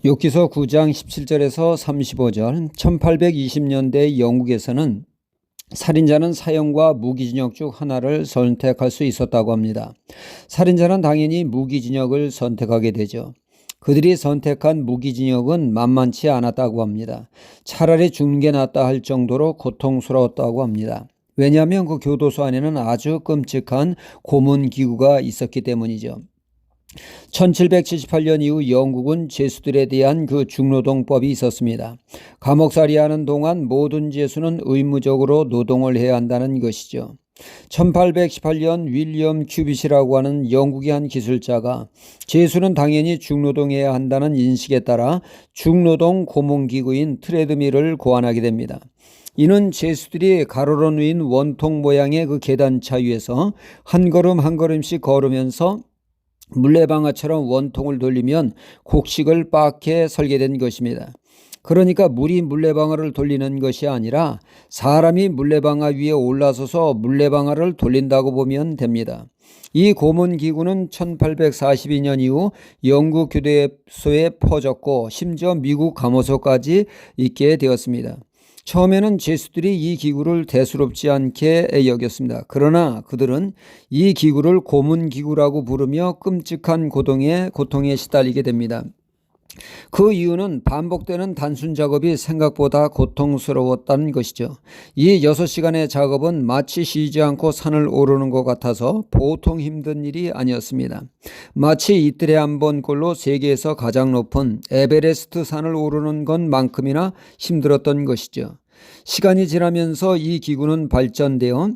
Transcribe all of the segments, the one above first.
욥기서 9장 17절에서 35절. 1820년대 영국에서는 살인자는 사형과 무기징역 중 하나를 선택할 수 있었다고 합니다. 살인자는 당연히 무기징역을 선택하게 되죠. 그들이 선택한 무기징역은 만만치 않았다고 합니다. 차라리 죽는 게 낫다 할 정도로 고통스러웠다고 합니다. 왜냐하면 그 교도소 안에는 아주 끔찍한 고문기구가 있었기 때문이죠. 1778년 이후 영국은 죄수들에 대한 그 중노동법이 있었습니다. 감옥살이하는 동안 모든 죄수는 의무적으로 노동을 해야 한다는 것이죠. 1818년 윌리엄 큐빗이라고 하는 영국의 한 기술자가 죄수는 당연히 중노동해야 한다는 인식에 따라 중노동 고문기구인 트레드밀을 고안하게 됩니다. 이는 죄수들이 가로로 누인 원통 모양의 그 계단차 위에서 한 걸음 한 걸음씩 걸으면서 물레방아처럼 원통을 돌리면 곡식을 빻게 설계된 것입니다. 그러니까 물이 물레방아를 돌리는 것이 아니라 사람이 물레방아 위에 올라서서 물레방아를 돌린다고 보면 됩니다. 이 고문기구는 1842년 이후 영국 교도소에 퍼졌고 심지어 미국 감호소까지 있게 되었습니다. 처음에는 죄수들이 이 기구를 대수롭지 않게 여겼습니다. 그러나 그들은 이 기구를 고문기구라고 부르며 끔찍한 고통에 시달리게 됩니다. 그 이유는 반복되는 단순 작업이 생각보다 고통스러웠다는 것이죠. 이 6시간의 작업은 마치 쉬지 않고 산을 오르는 것 같아서 보통 힘든 일이 아니었습니다. 마치 이틀에 한 번꼴로 세계에서 가장 높은 에베레스트 산을 오르는 것만큼이나 힘들었던 것이죠. 시간이 지나면서 이 기구는 발전되어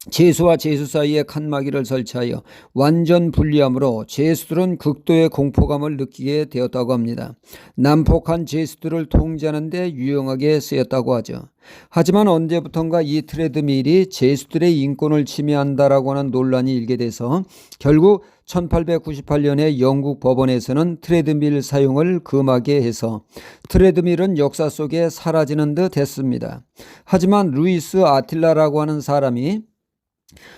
죄수와 죄수 사이에 칸막이를 설치하여 완전 분리함으로 죄수들은 극도의 공포감을 느끼게 되었다고 합니다. 난폭한 죄수들을 통제하는 데 유용하게 쓰였다고 하죠. 하지만 언제부턴가 이 트레드밀이 죄수들의 인권을 침해한다라고 하는 논란이 일게 돼서 결국 1898년에 영국 법원에서는 트레드밀 사용을 금하게 해서 트레드밀은 역사 속에 사라지는 듯 했습니다. 하지만 루이스 아틸라라고 하는 사람이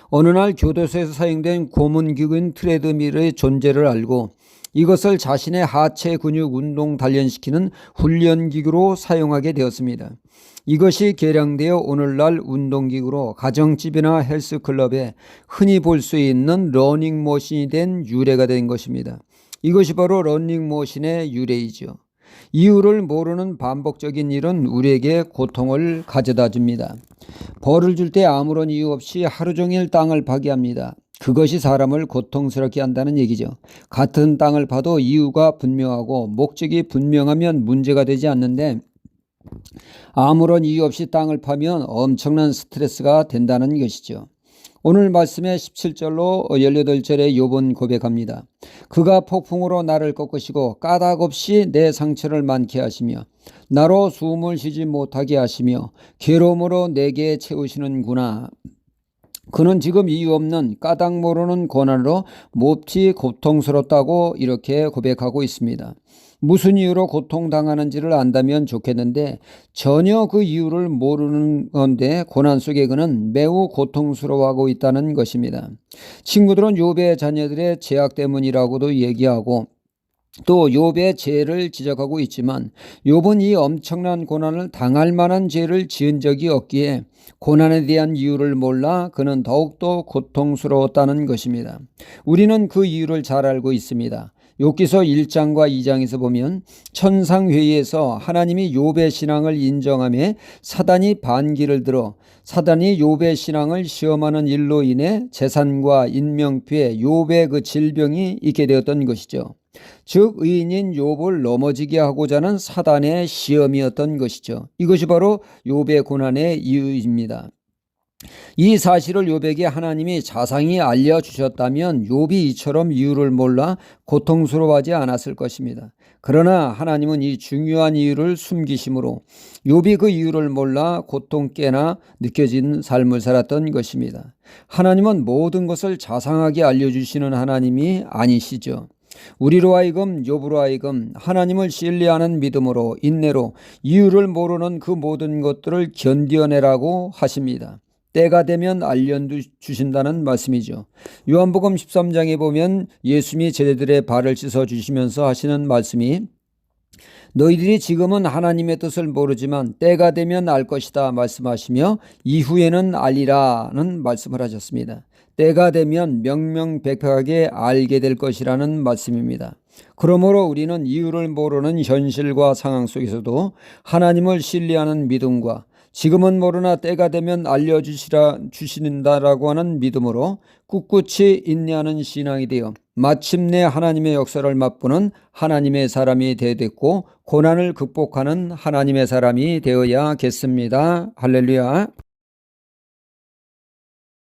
어느 날 교도소에서 사용된 고문기구인 트레드밀의 존재를 알고 이것을 자신의 하체 근육 운동 단련시키는 훈련기구로 사용하게 되었습니다. 이것이 개량되어 오늘날 운동기구로 가정집이나 헬스클럽에 흔히 볼 수 있는 러닝머신이 된 유래가 된 것입니다. 이것이 바로 러닝머신의 유래이죠. 이유를 모르는 반복적인 일은 우리에게 고통을 가져다 줍니다. 벌을 줄 때 아무런 이유 없이 하루 종일 땅을 파게 합니다. 그것이 사람을 고통스럽게 한다는 얘기죠. 같은 땅을 파도 이유가 분명하고 목적이 분명하면 문제가 되지 않는데 아무런 이유 없이 땅을 파면 엄청난 스트레스가 된다는 것이죠. 오늘 말씀의 17절로 18절에 욥은 고백합니다. 그가 폭풍으로 나를 꺾으시고 까닭없이 내 상처를 많게 하시며 나로 숨을 쉬지 못하게 하시며 괴로움으로 내게 채우시는구나. 그는 지금 이유 없는 까닭 모르는 고난으로 몹시 고통스럽다고 이렇게 고백하고 있습니다. 무슨 이유로 고통당하는지를 안다면 좋겠는데 전혀 그 이유를 모르는 건데 고난 속에 그는 매우 고통스러워하고 있다는 것입니다. 친구들은 욥의 자녀들의 죄악 때문이라고도 얘기하고 또 욥의 죄를 지적하고 있지만 욥은 이 엄청난 고난을 당할 만한 죄를 지은 적이 없기에 고난에 대한 이유를 몰라 그는 더욱더 고통스러웠다는 것입니다. 우리는 그 이유를 잘 알고 있습니다. 욥기서 1장과 2장에서 보면 천상회의에서 하나님이 욥의 신앙을 인정하며 사단이 반기를 들어 사단이 욥의 신앙을 시험하는 일로 인해 재산과 인명피해 욥의 그 질병이 있게 되었던 것이죠. 즉 의인인 욥을 넘어지게 하고자 하는 사단의 시험이었던 것이죠. 이것이 바로 욥의 고난의 이유입니다. 이 사실을 욥에게 하나님이 자상히 알려주셨다면 욥이 이처럼 이유를 몰라 고통스러워하지 않았을 것입니다. 그러나 하나님은 이 중요한 이유를 숨기심으로 욥이 그 이유를 몰라 고통께나 느껴진 삶을 살았던 것입니다. 하나님은 모든 것을 자상하게 알려주시는 하나님이 아니시죠. 우리로 하여금 욥으로 하여금 하나님을 신뢰하는 믿음으로 인내로 이유를 모르는 그 모든 것들을 견뎌내라고 하십니다. 때가 되면 알려주신다는 말씀이죠. 요한복음 13장에 보면 예수님이 제자들의 발을 씻어주시면서 하시는 말씀이 너희들이 지금은 하나님의 뜻을 모르지만 때가 되면 알 것이다 말씀하시며 이후에는 알리라는 말씀을 하셨습니다. 때가 되면 명명백백하게 알게 될 것이라는 말씀입니다. 그러므로 우리는 이유를 모르는 현실과 상황 속에서도 하나님을 신뢰하는 믿음과 지금은 모르나 때가 되면 알려주신다라고 하는 믿음으로 꿋꿋이 인내하는 신앙이 되어 마침내 하나님의 역사를 맛보는 하나님의 사람이 되어야 됐고 고난을 극복하는 하나님의 사람이 되어야겠습니다. 할렐루야.